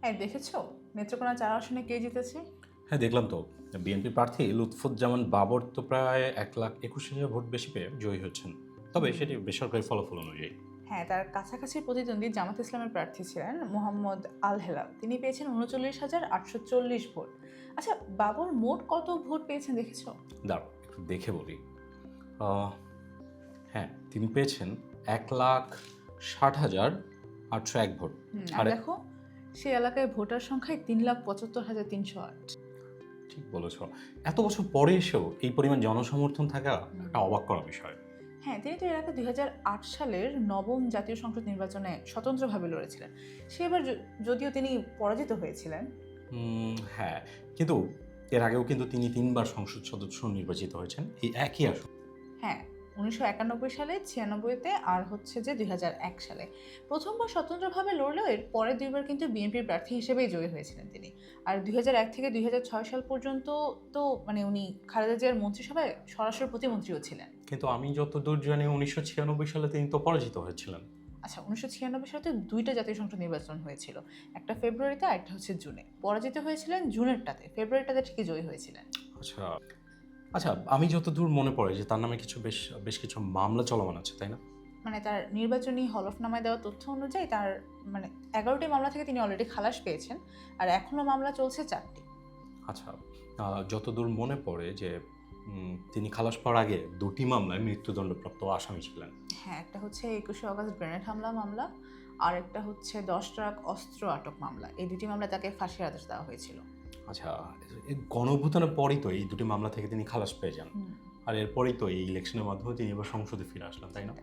হ্যাঁ, দেখেছো নেত্রকোনা ৪ আসনে কে জিতেছে? হ্যাঁ, দেখলাম তো। বিএনপি প্রার্থী লুৎফুজ্জামান বাবর তো প্রায় ১,২১,০০০ ভোট বেশি পেয়ে জয়ী হচ্ছেন। তবে সেটি বেসরকারি ফলাফল অনুযায়ী। হ্যাঁ, তার কাছাকাছি প্রতিদ্বন্দ্বী জামাত ইসলামের প্রার্থী ছিলেন মোহাম্মদ আল হেলাল। তিনি পেয়েছেন ৩৯,৮৪০ ভোট। আচ্ছা, বাবর মোট কত ভোট পেয়েছেন দেখেছো? দাঁড়াও একটু দেখে বলি। আহ, হ্যাঁ, তিনি পেয়েছেন ১,৬০,৮০১ ভোট। আর আর দেখো, সেই এলাকায় ভোটার সংখ্যায় ৩,৭৫,৩০৮। ঠিক বলেছ, এত বছর পরে এসেও এই পরিমাণ জনসমর্থন থাকা একটা অবাক করা বিষয়। হ্যাঁ, তিনি তো এর আগে ২০০৮ সালের নবম জাতীয় সংসদ নির্বাচনে স্বতন্ত্রভাবে লড়েছিলেন। সেবার যদিও তিনি পরাজিত হয়েছিলেন। হ্যাঁ, কিন্তু এর আগেও কিন্তু তিনি ৩ বার সংসদ সদস্য নির্বাচিত হয়েছেন এই একই আসন। হ্যাঁ, ১৯৯১ সালে, ৯৬-তে আর হচ্ছে যে ২০০১ সালে। প্রথমবার স্বতন্ত্রভাবে লড়লেও এর পরের ২ বার কিন্তু বিএনপির প্রার্থী হিসেবেই জয়ী হয়েছিলেন তিনি। আর ২০০১ থেকে ২০০৬ সাল পর্যন্ত তো মানে উনি খালেদা জিয়ার মন্ত্রিসভায় সরাসরি প্রতিমন্ত্রীও ছিলেন। কিন্তু আমি যতদূর জানি ১৯৯৬ সালে তিনি তো পরাজিত হয়েছিলেন। আচ্ছা, ১৯৯৬ সালে তো ২টা জাতীয় সংসদ নির্বাচন হয়েছিল। একটা ফেব্রুয়ারিতে আর একটা হচ্ছে জুনে। পরাজিত হয়েছিলেন জুনেরটাতে, ফেব্রুয়ারিটাতে ঠিকই জয়ী হয়েছিলেন। আচ্ছা, আচ্ছা, আমি যতদূর মনে পড়ে যে তার নামে বেশ বেশ কিছু মামলা চলমান আছে, তাই না? মানে তার নির্বাচনী হলফনামায় দেওয়া তথ্য অনুযায়ী তার মানে ১১টি মামলা থেকে তিনি অলরেডি খালাস পেয়েছেন। আর এখনও মামলা চলছে ৪টি। আচ্ছা, যতদূর মনে পড়ে যে তিনি খালাস পাওয়ার আগে ২টি মামলায় মৃত্যুদণ্ডপ্রাপ্ত আসামি ছিলেন। হ্যাঁ, একটা হচ্ছে ২১শে অগাস্ট গ্রেনেড হামলা মামলা, আর একটা হচ্ছে ১০ ট্রাক অস্ত্র আটক মামলা। এই দুটি মামলায় তাকে ফাঁসির আদেশ দেওয়া হয়েছিল। আচ্ছা, এই গণঅভ্যুত্থানের পরই তো এই ২টি মামলা থেকে তিনি খালাস পেয়ে যান। আর এরপরেই তো এই ইলেকশনের মাধ্যমে তিনি এবার সংসদে ফিরে আসলেন, তাই না?